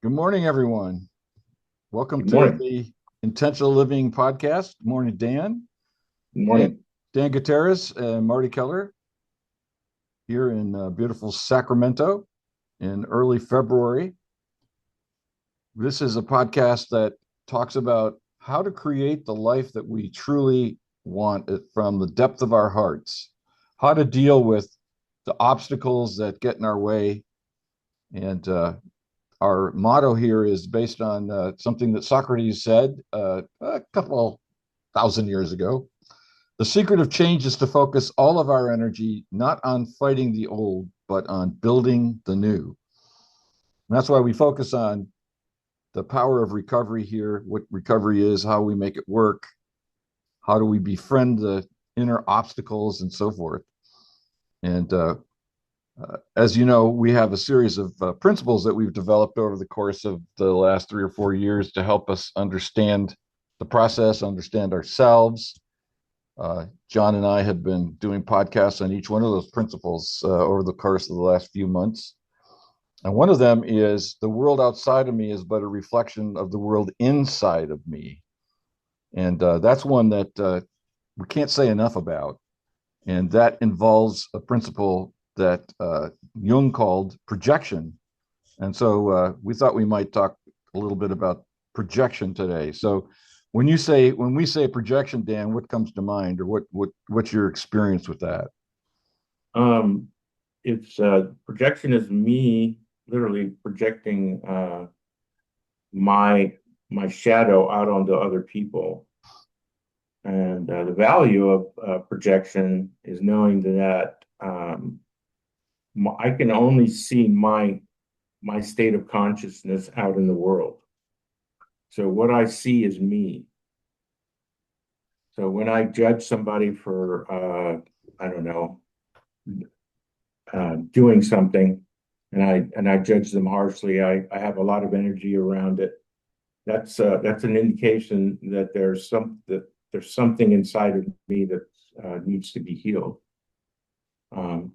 Good morning, everyone. Welcome Good to morning. the Intentional Living Podcast. Good morning, Dan. Good Dan, morning. Dan Gutierrez and Marty Keller here in beautiful Sacramento in early February. This is a podcast that talks about how to create the life that we truly want from the depth of our hearts, how to deal with the obstacles that get in our way. And our motto here is based on something that Socrates said a couple thousand years ago. The secret of change is to focus all of our energy not on fighting the old, but on building the new. And that's why we focus on the power of recovery here, what recovery is, how we make it work, how do we befriend the inner obstacles, and so forth. And as you know, we have a series of principles that we've developed over the course of the last 3 or 4 years to help us understand the process, understand ourselves. John and I have been doing podcasts on each one of those principles over the course of the last few months. And one of them is the world outside of me is but a reflection of the world inside of me. And that's one that we can't say enough about. And that involves a principle that Jung called projection. And so we thought we might talk a little bit about projection today. So when we say projection, Dan, what comes to mind, or what's your experience with that? Um, it's projection is me literally projecting my my shadow out onto other people. And the value of projection is knowing that I can only see my state of consciousness out in the world. So what I see is me. So when I judge somebody for I don't know, doing something, and I judge them harshly, I have a lot of energy around it. That's an indication that there's something inside of me that needs to be healed.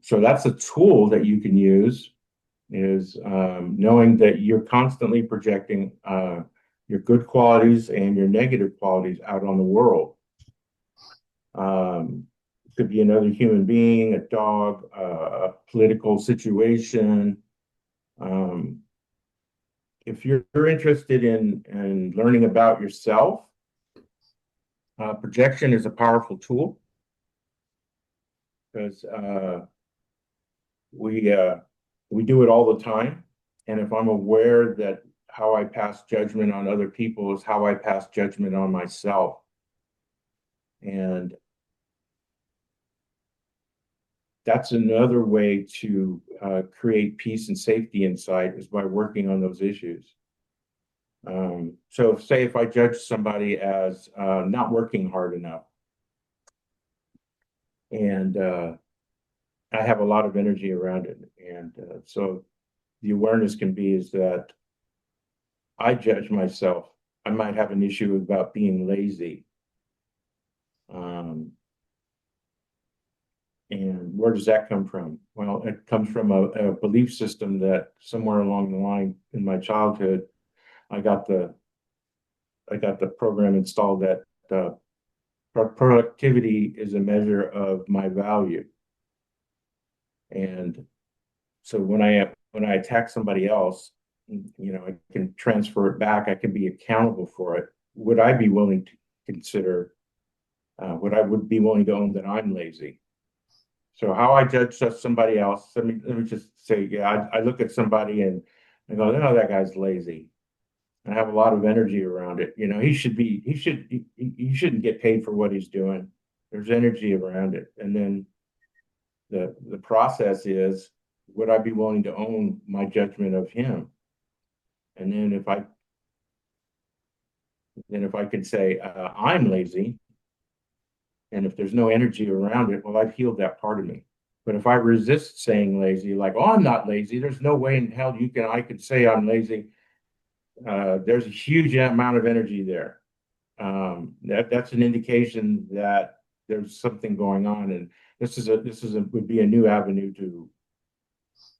So that's a tool that you can use, is knowing that you're constantly projecting your good qualities and your negative qualities out on the world. It could be another human being, a dog, a political situation. Um, if you're interested in learning about yourself, projection is a powerful tool because we do it all the time. And if I'm aware that how I pass judgment on other people is how I pass judgment on myself, and that's another way to create peace and safety inside, is by working on those issues. So say if I judge somebody as not working hard enough, and I have a lot of energy around it. And so the awareness can be is that I judge myself. I might have an issue about being lazy. Um, and where does that come from? Well, it comes from a belief system that somewhere along the line in my childhood, I got the I got the program installed that productivity is a measure of my value. And so when I attack somebody else, I can transfer it back. I can be accountable for it. Would I be willing to consider? Would I would be willing to own that I'm lazy? So how I judge somebody else? Let me just say, yeah, I look at somebody and I go, no, that guy's lazy. I have a lot of energy around it. He shouldn't get paid for what he's doing. There's energy around it, and then the process is, would I be willing to own my judgment of him? And then if I could say I'm lazy, and if there's no energy around it, well, I've healed that part of me. But if I resist saying lazy, like, oh, I'm not lazy, there's no way in hell I could say I'm lazy. There's a huge amount of energy there. That's an indication that there's something going on, and this is would be a new avenue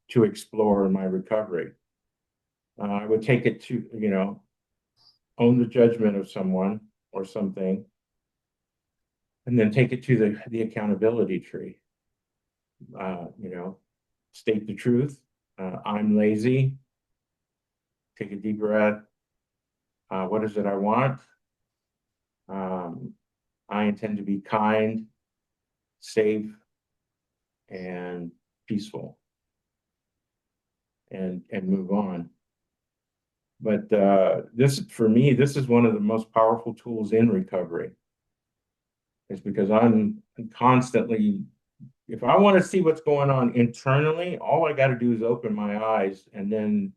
to explore in my recovery. I would take it to, own the judgment of someone or something, and then take it to the accountability tree. You know, state the truth. I'm lazy. Take a deep breath. What is it I want? I intend to be kind, safe, and peaceful, and move on. But this, for me, this is one of the most powerful tools in recovery. It's because I'm constantly, if I want to see what's going on internally, all I got to do is open my eyes and then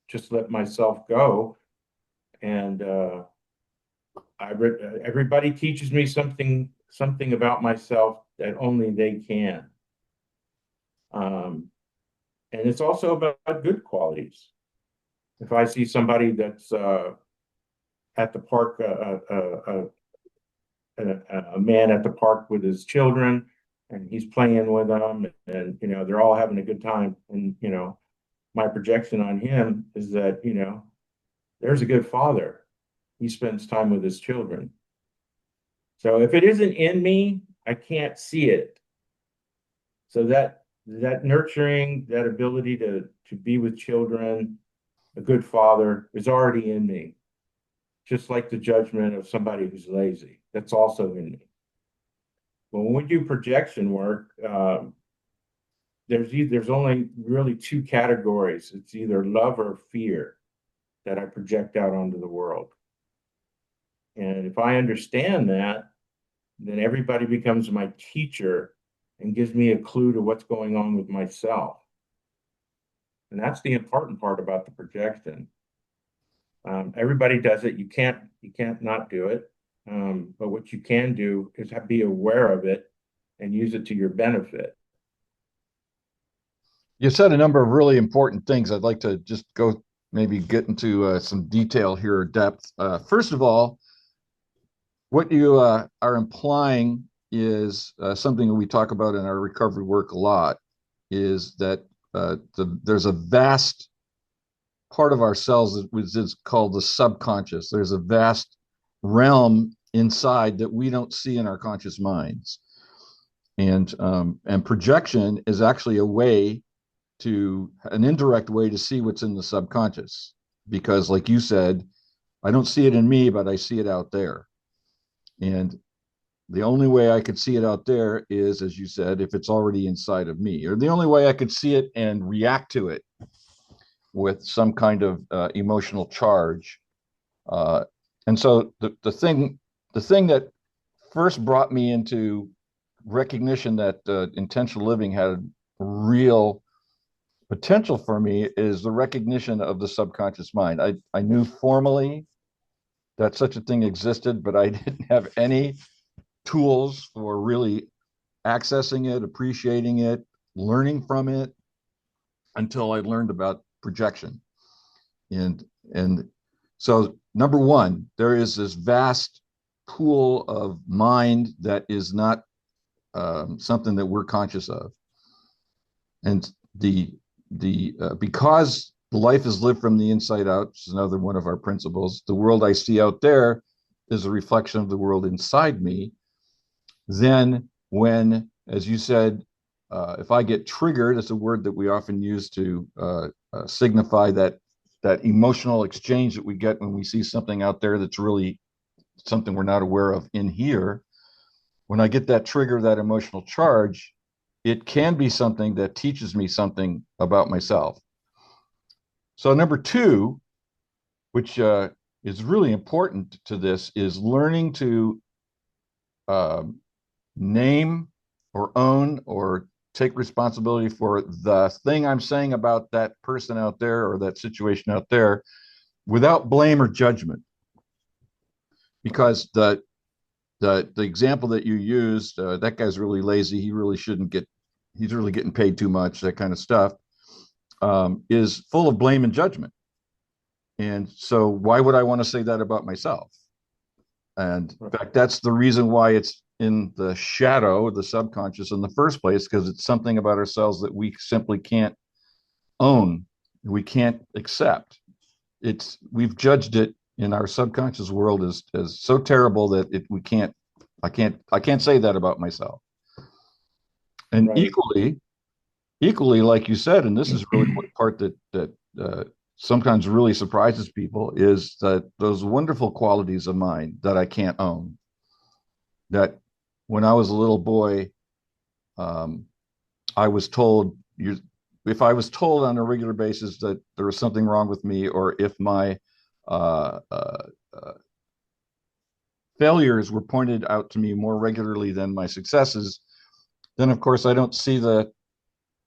just let myself go. And everybody teaches me something about myself that only they can. And it's also about good qualities. If I see somebody that's at the park, a man at the park with his children, and he's playing with them, and they're all having a good time, and my projection on him is that there's a good father. He spends time with his children. So if it isn't in me, I can't see it. So that nurturing, that ability to be with children, a good father, is already in me. Just like the judgment of somebody who's lazy, that's also in me. But when we do projection work, there's only really two categories. It's either love or fear that I project out onto the world. And if I understand that, then everybody becomes my teacher and gives me a clue to what's going on with myself. And that's the important part about the projection. Everybody does it. You can't not do it. But what you can do is be aware of it and use it to your benefit. You said a number of really important things. I'd like to just go maybe get into some detail here, or depth. First of all, what you are implying is something that we talk about in our recovery work a lot, is that there's a vast part of ourselves which is called the subconscious. There's a vast realm inside that we don't see in our conscious minds. And projection is actually a way an indirect way to see what's in the subconscious, because like you said, I don't see it in me, but I see it out there. And the only way I could see it out there is, as you said, if it's already inside of me, or the only way I could see it and react to it with some kind of emotional charge. And so the thing that first brought me into recognition that intentional living had real potential for me is the recognition of the subconscious mind. I knew formally that such a thing existed, but I didn't have any tools for really accessing it, appreciating it, learning from it, until I learned about projection. And so number one, there is this vast pool of mind that is not something that we're conscious of. And because life is lived from the inside out, which is another one of our principles, the world I see out there is a reflection of the world inside me. Then when, as you said, if I get triggered, it's a word that we often use to signify that emotional exchange that we get when we see something out there that's really something we're not aware of in here. When I get that trigger, that emotional charge, it can be something that teaches me something about myself. So number two, which is really important to this, is learning to name or own or take responsibility for the thing I'm saying about that person out there or that situation out there without blame or judgment. Because the example that you used, that guy's really lazy, he really shouldn't get, he's really getting paid too much, that kind of stuff, is full of blame and judgment. And so why would I want to say that about myself? And in fact, that's the reason why it's in the shadow of the subconscious in the first place, because it's something about ourselves that we simply can't own, we can't accept. it's we've judged it in our subconscious world as so terrible that we can't I can't say that about myself. And Right. equally, like you said, and this is really what part that sometimes really surprises people is that those wonderful qualities of mine that I can't own. That when I was a little boy, um, I was told you. If I was told on a regular basis that there was something wrong with me, or if my uh, uh, uh, failures were pointed out to me more regularly than my successes, then of course I don't see the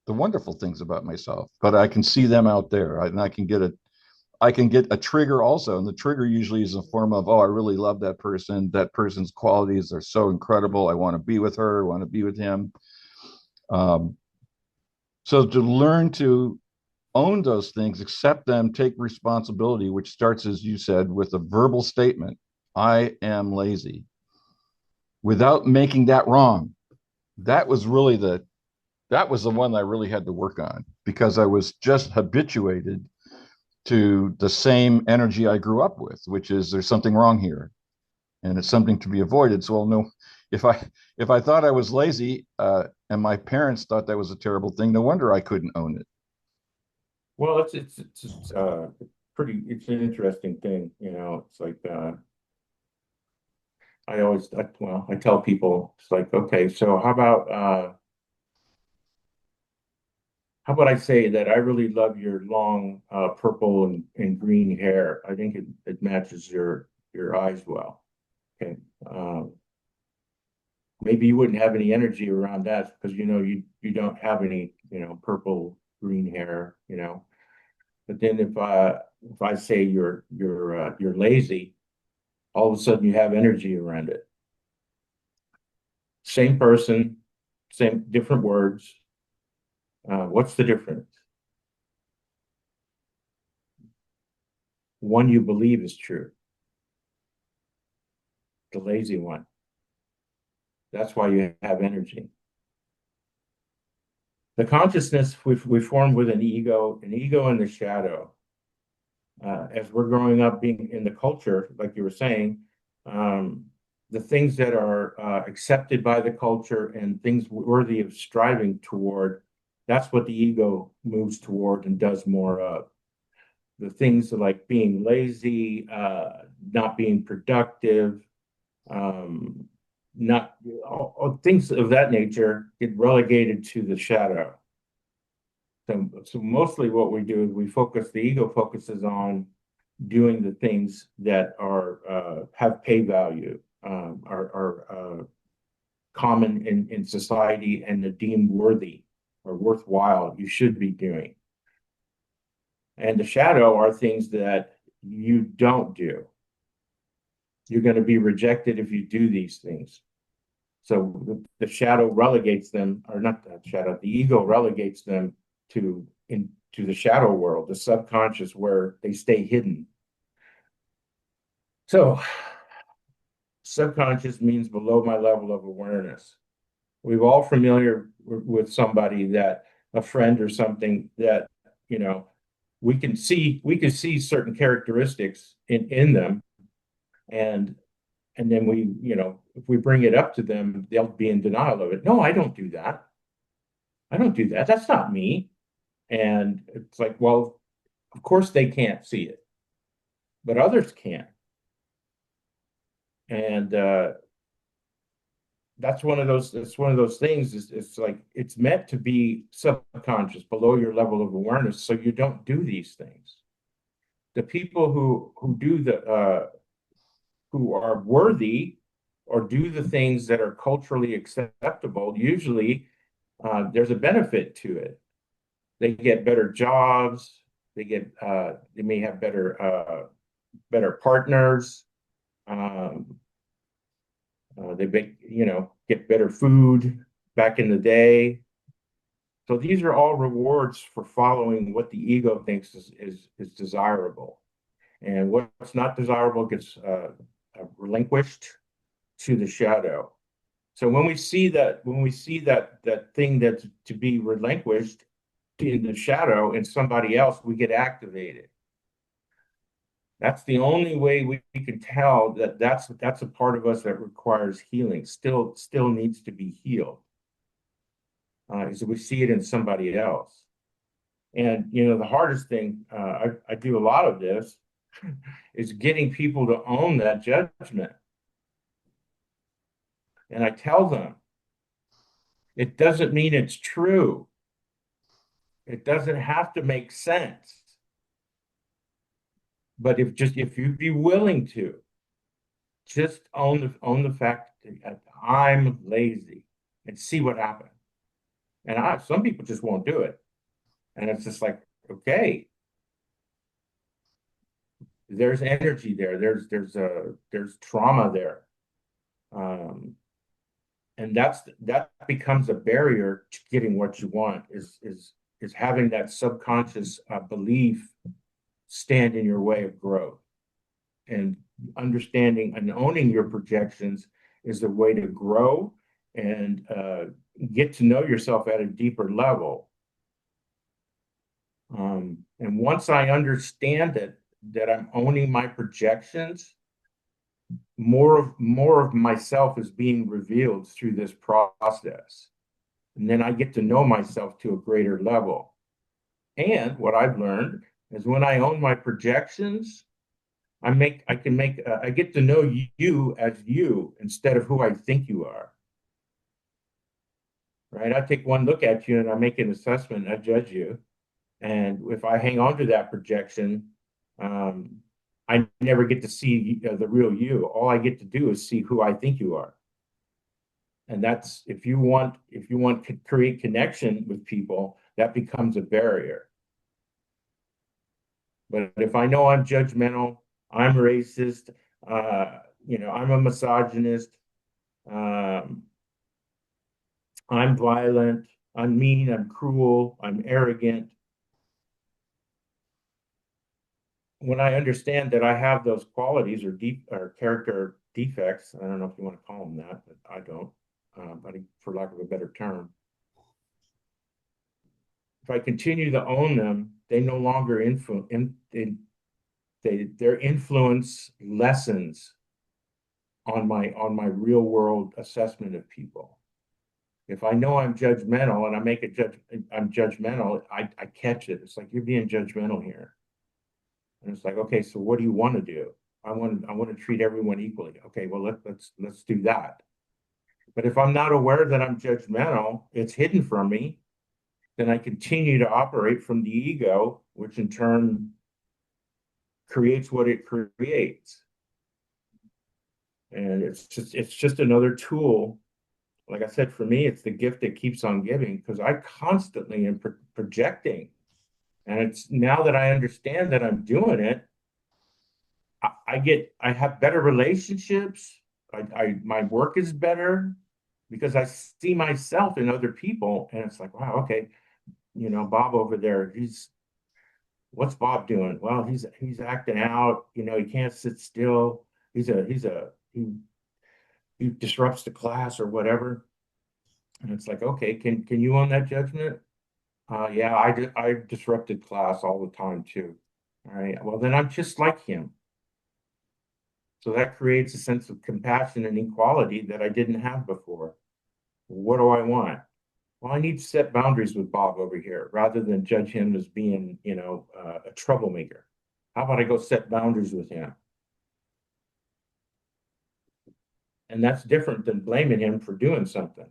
wonderful things about myself, but I can see them out there, and I can get a trigger also, and the trigger usually is a form of, oh, I really love that person. That person's qualities are so incredible. I want to be with her. I want to be with him. Um, so to learn to own those things, accept them, take responsibility, which starts, as you said, with a verbal statement. I am lazy, without making that wrong. That was really that was the one I really had to work on because I was just habituated to the same energy I grew up with, which is there's something wrong here and it's something to be avoided. So, well, no, if I if I thought I was lazy and my parents thought that was a terrible thing, no wonder I couldn't own it. Well, it's pretty, it's an interesting thing, it's like, I tell people, it's like, okay, so how about I say that I really love your long, purple and green hair. I think it matches your eyes well. Okay. Maybe you wouldn't have any energy around that because, you don't have any, purple, green hair. But then if I say you're lazy, all of a sudden you have energy around it. Same person, same different words. What's the difference? One you believe is true, the lazy one. That's why you have energy. The consciousness we form with an ego in the shadow. As we're growing up being in the culture, like you were saying, um, the things that are accepted by the culture and things worthy of striving toward, that's what the ego moves toward and does more of. The things like being lazy, not being productive, um, not all things of that nature get relegated to the shadow. So mostly what we do is the ego focuses on doing the things that are have pay value, are common in society and are deemed worthy or worthwhile. You should be doing. And the shadow are things that you don't do. You're going to be rejected if you do these things. So the shadow relegates them, or not the shadow, the ego relegates them into the shadow world, the subconscious, where they stay hidden. So subconscious means below my level of awareness. We're all familiar with somebody that a friend or something that, you know, we can see certain characteristics in them, and then if we bring it up to them, they'll be in denial of it. No, I don't do that. I don't do that. That's not me. And it's like, well, of course they can't see it, but others can. And that's one of those things is it's like it's meant to be subconscious, below your level of awareness, so you don't do these things. The people who are worthy or do the things that are culturally acceptable, usually there's a benefit to it. They get better jobs. They may have better partners. Um, get better food back in the day. So these are all rewards for following what the ego thinks is desirable, and what's not desirable gets relinquished to the shadow. So when we see that thing that's to be relinquished in the shadow in somebody else, we get activated. That's the only way we can tell that that's a part of us that requires healing, still needs to be healed. Is we see it in somebody else. And the hardest thing, I do a lot of this, is getting people to own that judgment. And I tell them, it doesn't mean it's true. It doesn't have to make sense. But if you'd be willing to, just own the fact that I'm lazy and see what happens. And some people just won't do it. And it's just like, okay, there's energy there. There's trauma there. And that becomes a barrier to getting what you want is having that subconscious belief stand in your way of growth. And understanding and owning your projections is the way to grow and get to know yourself at a deeper level. And once I understand that I'm owning my projections, more of myself is being revealed through this process. And then I get to know myself to a greater level. And what I've learned is when I own my projections, I get to know you as you instead of who I think you are. Right? I take one look at you and I make an assessment, I judge you. And if I hang on to that projection, I never get to see the real you. All I get to do is see who I think you are. And that's if you want to create connection with people, that becomes a barrier. But if I know I'm judgmental, I'm racist, I'm a misogynist, I'm violent, I'm mean, I'm cruel, I'm arrogant. When I understand that I have those qualities or character defects, I don't know if you want to call them that, but I don't, but for lack of a better term. If I continue to own them, they no longer their influence lessens on my real world assessment of people. If I know I'm judgmental and I'm judgmental, I catch it. It's like you're being judgmental here. And it's like, okay, so what do you want to do? I want to treat everyone equally. Okay, well let's do that. But if I'm not aware that I'm judgmental, it's hidden from me, then I continue to operate from the ego, which in turn creates what it creates. And it's just another tool. Like I said, for me, it's the gift that keeps on giving because I constantly am projecting. And it's now that I understand that I'm doing it, I have better relationships. My work is better because I see myself in other people, and it's like, wow, okay, Bob over there, what's Bob doing? Well, he's acting out. He can't sit still. He disrupts the class or whatever. And it's like, okay, can you own that judgment? Yeah, I disrupted class all the time too. All right, well then I'm just like him. So that creates a sense of compassion and equality that I didn't have before. What do I want? Well, I need to set boundaries with Bob over here rather than judge him as being, a troublemaker. How about I go set boundaries with him? And that's different than blaming him for doing something.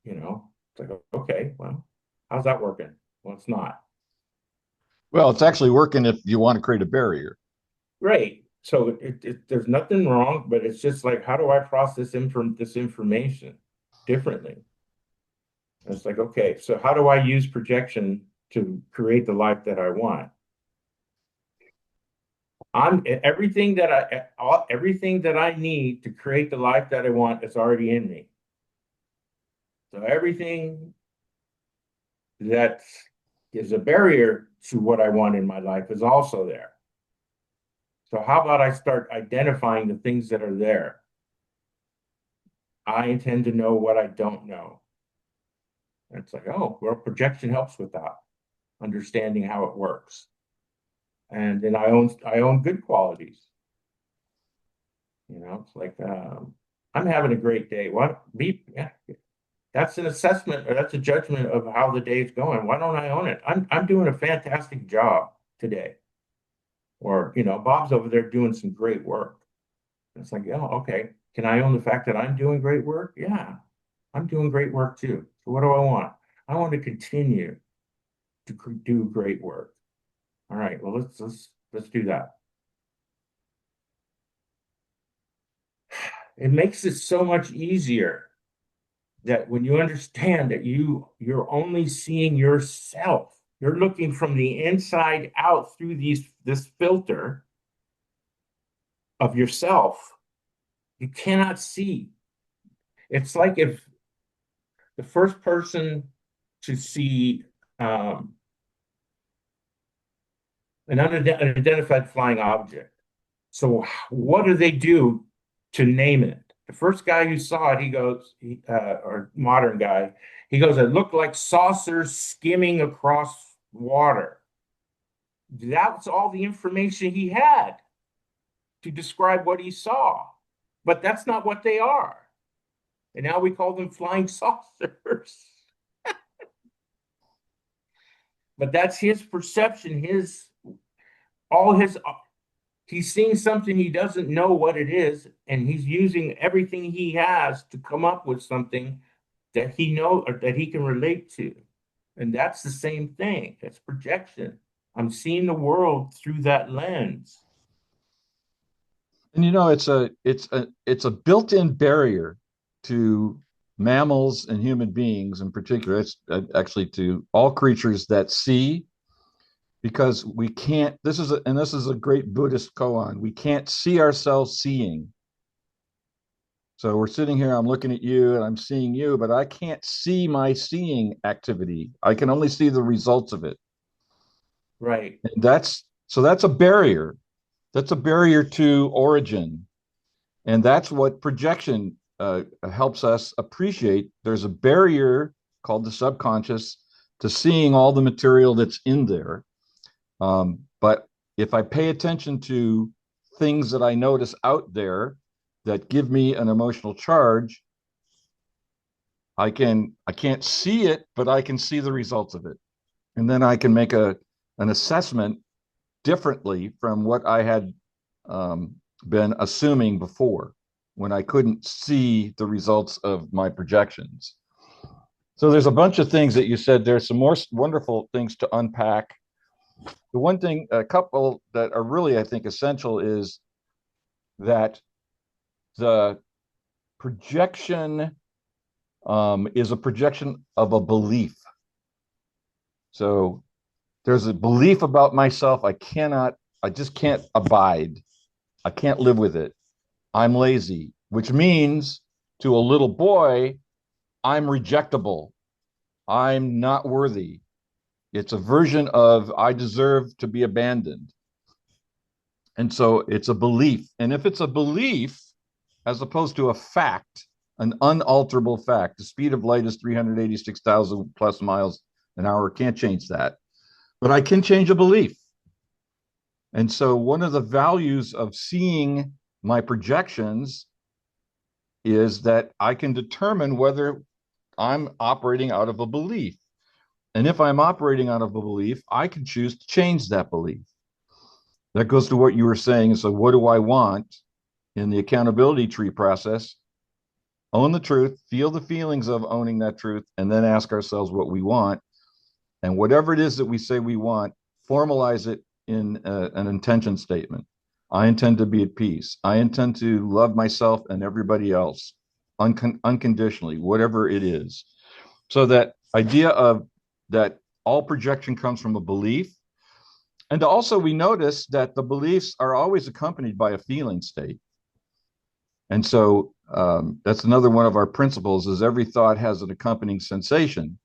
It's like, okay, well, how's that working? Well, it's not. Well, it's actually working if you want to create a barrier. Great. So there's nothing wrong, but it's just like, how do I process this information differently? And it's like, okay, so how do I use projection to create the life that I want? Everything that I need to create the life that I want is already in me. So everything that is a barrier to what I want in my life is also there. So how about I start identifying the things that are there? I intend to know what I don't know. And it's like, oh, well, projection helps with that, understanding how it works. and then I own good qualities. It's like I'm having a great day. What be yeah, that's an assessment or that's a judgment of how the day's going. Why don't I own it? I'm doing a fantastic job today. Or, Bob's over there doing some great work. It's like, oh, okay. Can I own the fact that I'm doing great work? Yeah, I'm doing great work too. So what do I want? I want to continue to do great work. All right, well, let's do that. It makes it so much easier that when you understand that you're only seeing yourself, you're looking from the inside out through this filter of yourself. You cannot see. It's like if the first person to see an unidentified flying object. So what do they do to name it? The first guy who saw it, he goes, or modern guy, he goes, it looked like saucers skimming across water. That's all the information he had to describe what he saw. But that's not what they are. And now we call them flying saucers. But that's his perception, all his he's seeing something he doesn't know what it is, and he's using everything he has to come up with something that he knows or that he can relate to. And that's the same thing. That's projection. I'm seeing the world through that lens. And it's a built-in barrier to mammals and human beings in particular. It's actually to all creatures that see, because we can't. This is a great Buddhist koan. We can't see ourselves seeing. So we're sitting here, I'm looking at you and I'm seeing you, but I can't see my seeing activity. I can only see the results of it. Right. And that's a barrier. That's a barrier to origin. And that's what projection helps us appreciate. There's a barrier called the subconscious to seeing all the material that's in there. But if I pay attention to things that I notice out there that give me an emotional charge, I can't see it, but I can see the results of it. And then I can make an assessment differently from what I had been assuming before when I couldn't see the results of my projections. So there's a bunch of things that you said. There's some more wonderful things to unpack. The one thing, a couple that are really, I think, essential is that the projection is a projection of a belief. So there's a belief about myself. I just can't abide. I can't live with it. I'm lazy, which means to a little boy, I'm rejectable. I'm not worthy. It's a version of I deserve to be abandoned. And so it's a belief. And if it's a belief, as opposed to a fact, an unalterable fact, the speed of light is 386,000 plus miles an hour. Can't change that. But I can change a belief. And so one of the values of seeing my projections is that I can determine whether I'm operating out of a belief. And if I'm operating out of a belief, I can choose to change that belief. That goes to what you were saying. So what do I want in the accountability tree process? Own the truth, feel the feelings of owning that truth, and then ask ourselves what we want. And whatever it is that we say we want, formalize it in an intention statement. I intend to be at peace. I intend to love myself and everybody else unconditionally, whatever it is. So that idea of that all projection comes from a belief. And also we notice that the beliefs are always accompanied by a feeling state. And so that's another one of our principles is every thought has an accompanying sensation.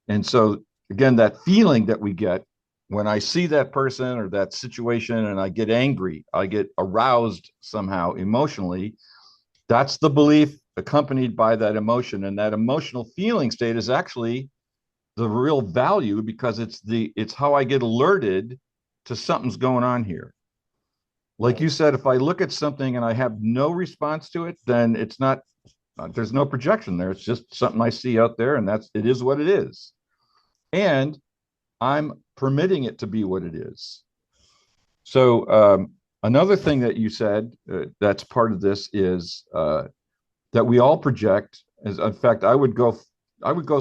And so again, that feeling that we get when I see that person or that situation and I get angry, I get aroused somehow emotionally, that's the belief accompanied by that emotion. And that emotional feeling state is actually the real value because it's how I get alerted to something's going on here. Like you said, if I look at something and I have no response to it, then it's not, there's no projection there. It's just something I see out there, and it is what it is. And I'm permitting it to be what it is. So, another thing that you said that's part of this is that we all project. As in fact, I would go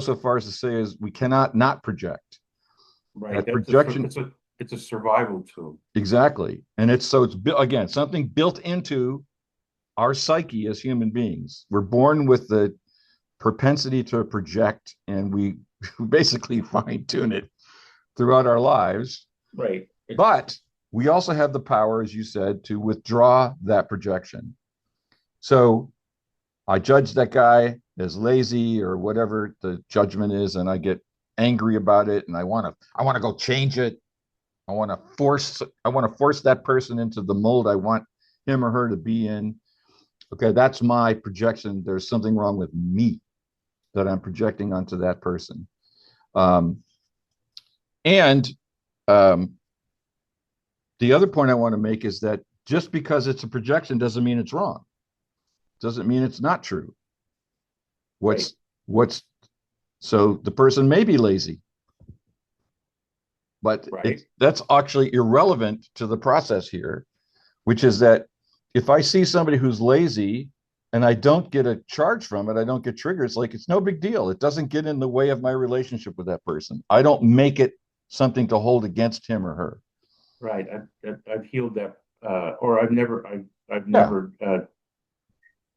so far as to say is we cannot not project. Right. That projection, It's a survival tool. exactly, and it's again something built into our psyche as human beings. We're born with the propensity to project, and we basically fine tune it throughout our lives. Right. But we also have the power, as you said, to withdraw that projection. So I judge that guy as lazy or whatever the judgment is, and I get angry about it, and I want to go change it. I want to force that person into the mold I want him or her to be in. Okay, that's my projection. There's something wrong with me that I'm projecting onto that person. And the other point I want to make is that just because it's a projection doesn't mean it's wrong. Doesn't mean it's not true. What's so the person may be lazy, but that's actually irrelevant to the process here, which is that if I see somebody who's lazy and I don't get a charge from it, I don't get triggered, it's like it's no big deal. It doesn't get in the way of my relationship with that person. I don't make it something to hold against him or her. Right. I've healed that, or I've never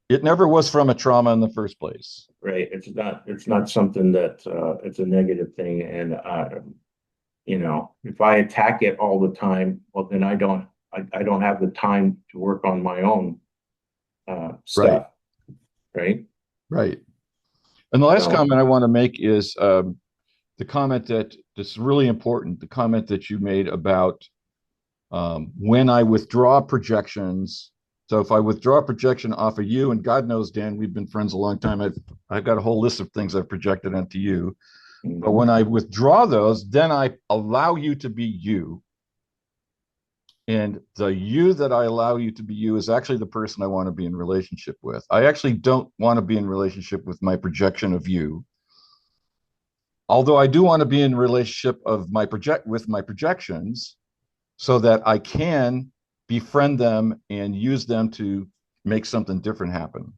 it never was from a trauma in the first place. Right. It's not something that it's a negative thing. And if I attack it all the time, well, then I don't have the time to work on my own stuff. Right. Right. And the last comment I want to make is the comment that this is really important. The comment that you made about when I withdraw projections. So if I withdraw a projection off of you, and God knows, Dan, we've been friends a long time. I've got a whole list of things I've projected onto you. Mm-hmm. But when I withdraw those, then I allow you to be you. And the you that I allow you to be you is actually the person I want to be in relationship with. I actually don't want to be in relationship with my projection of you. Although I do want to be in relationship with my projections so that I can befriend them and use them to make something different happen.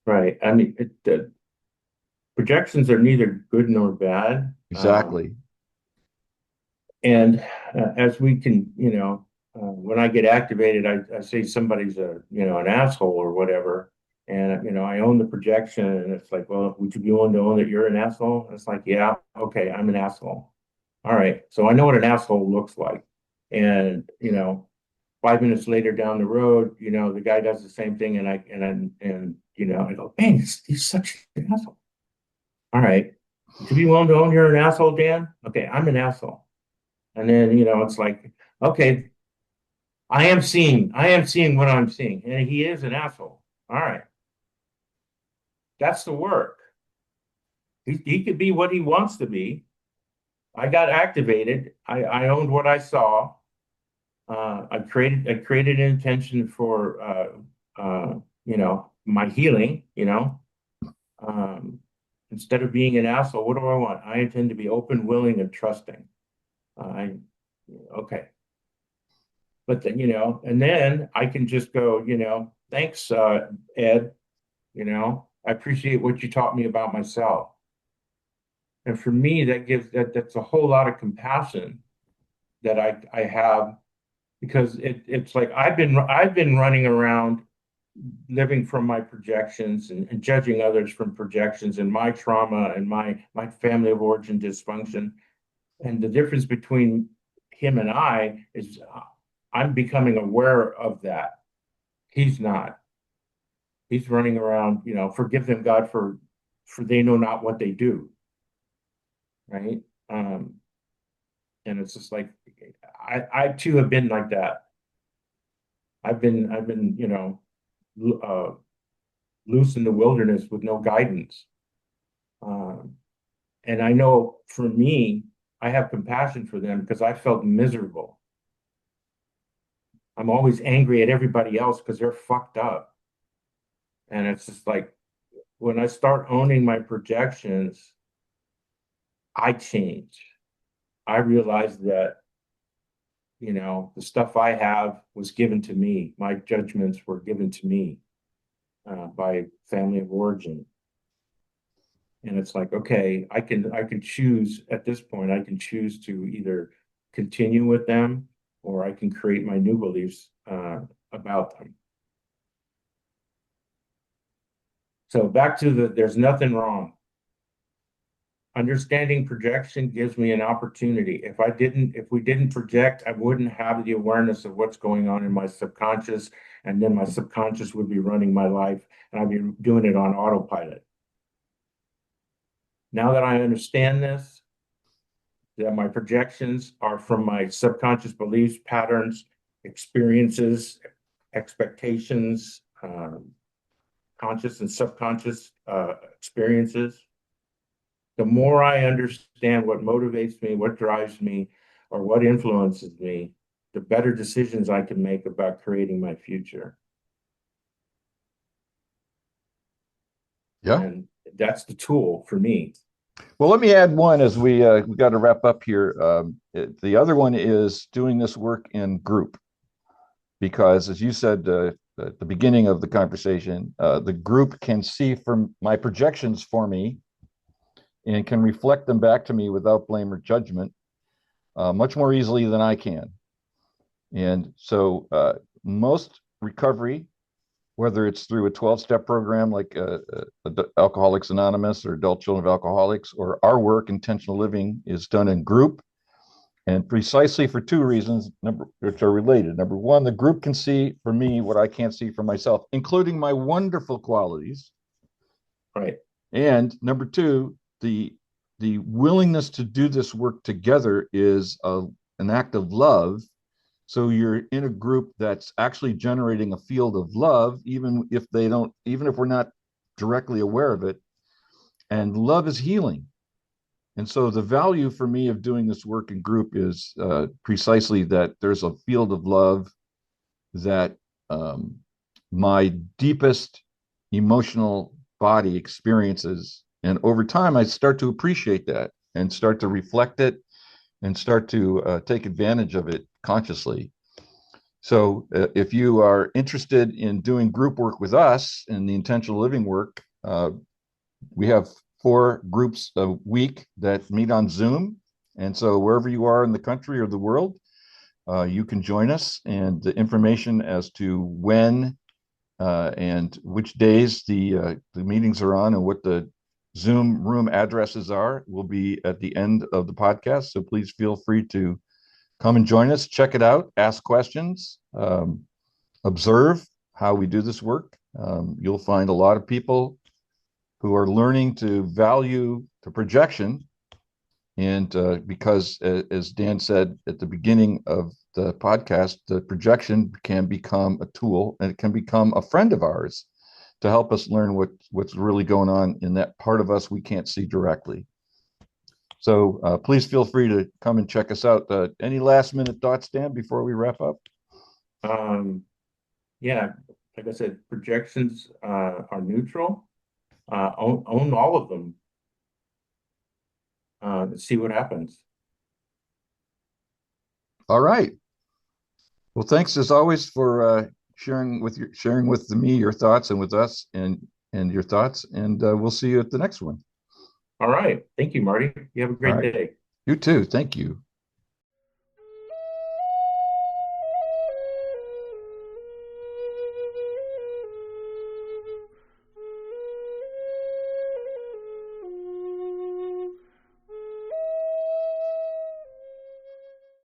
Right. I mean, the projections are neither good nor bad. Exactly. And as we can, when I get activated, I say somebody's an asshole or whatever. And, I own the projection, and it's like, well, would you be willing to own that you're an asshole? And it's like, yeah, okay, I'm an asshole. All right. So I know what an asshole looks like. And, 5 minutes later down the road, the guy does the same thing, and I go, man, he's such an asshole. All right. Would you be willing to own you're an asshole, Dan? Okay, I'm an asshole. And then, it's like, okay, I am seeing what I'm seeing. And he is an asshole. All right. That's the work. He could be what he wants to be. I got activated. I owned what I saw. I created an intention for my healing, instead of being an asshole. What do I want? I intend to be open, willing, and trusting. Okay. But then, and then I can just go, thanks, Ed, I appreciate what you taught me about myself. And for me, that's a whole lot of compassion that I have, because it's like I've been running around living from my projections and judging others from projections and my trauma and my family of origin dysfunction. And the difference between him and I is I'm becoming aware of that. He's not. He's running around, forgive them, God, for they know not what they do. Right. And it's just like, I too have been like that. I've been, loose in the wilderness with no guidance. And I know for me, I have compassion for them because I felt miserable. I'm always angry at everybody else because they're fucked up. And it's just like when I start owning my projections, I change. I realize that, the stuff I have was given to me. My judgments were given to me by family of origin. And it's like, okay, I can choose at this point, I can choose to either continue with them or I can create my new beliefs about them. So back to there's nothing wrong. Understanding projection gives me an opportunity. If we didn't project, I wouldn't have the awareness of what's going on in my subconscious, and then my subconscious would be running my life, and I'd be doing it on autopilot. Now that I understand this, that my projections are from my subconscious beliefs, patterns, experiences, expectations, conscious and subconscious experiences. The more I understand what motivates me, what drives me, or what influences me, the better decisions I can make about creating my future. Yeah. And that's the tool for me. Well, let me add one as we got to wrap up here. The other one is doing this work in group, because as you said at the beginning of the conversation, the group can see from my projections for me and can reflect them back to me without blame or judgment much more easily than I can. And so most recovery, whether it's through a 12-step program like Alcoholics Anonymous or Adult Children of Alcoholics, or our work, Intentional Living, is done in group, and precisely for two reasons, which are related. Number one, the group can see for me what I can't see for myself, including my wonderful qualities. Right. And number two, the willingness to do this work together is an act of love. So you're in a group that's actually generating a field of love, even if we're not directly aware of it. And love is healing. And so the value for me of doing this work in group is precisely that there's a field of love that my deepest emotional body experiences. And over time, I start to appreciate that and start to reflect it and start to take advantage of it consciously. So if you are interested in doing group work with us in the intentional living work, we have 4 groups a week that meet on Zoom. And so wherever you are in the country or the world, you can join us. And the information as to when and which days the meetings are on and what the Zoom room addresses are will be at the end of the podcast. So please feel free to come and join us, check it out, ask questions, observe how we do this work. You'll find a lot of people who are learning to value the projection. And because, as Dan said at the beginning of the podcast, the projection can become a tool, and it can become a friend of ours to help us learn what's really going on in that part of us we can't see directly. So please feel free to come and check us out. Any last minute thoughts, Dan, before we wrap up? Yeah, like I said, projections are neutral. Own all of them. See what happens. All right. Well, thanks as always for sharing with me your thoughts, and with us and your thoughts. And we'll see you at the next one. All right. Thank you, Marty. You have a All great right. day. You too. Thank you.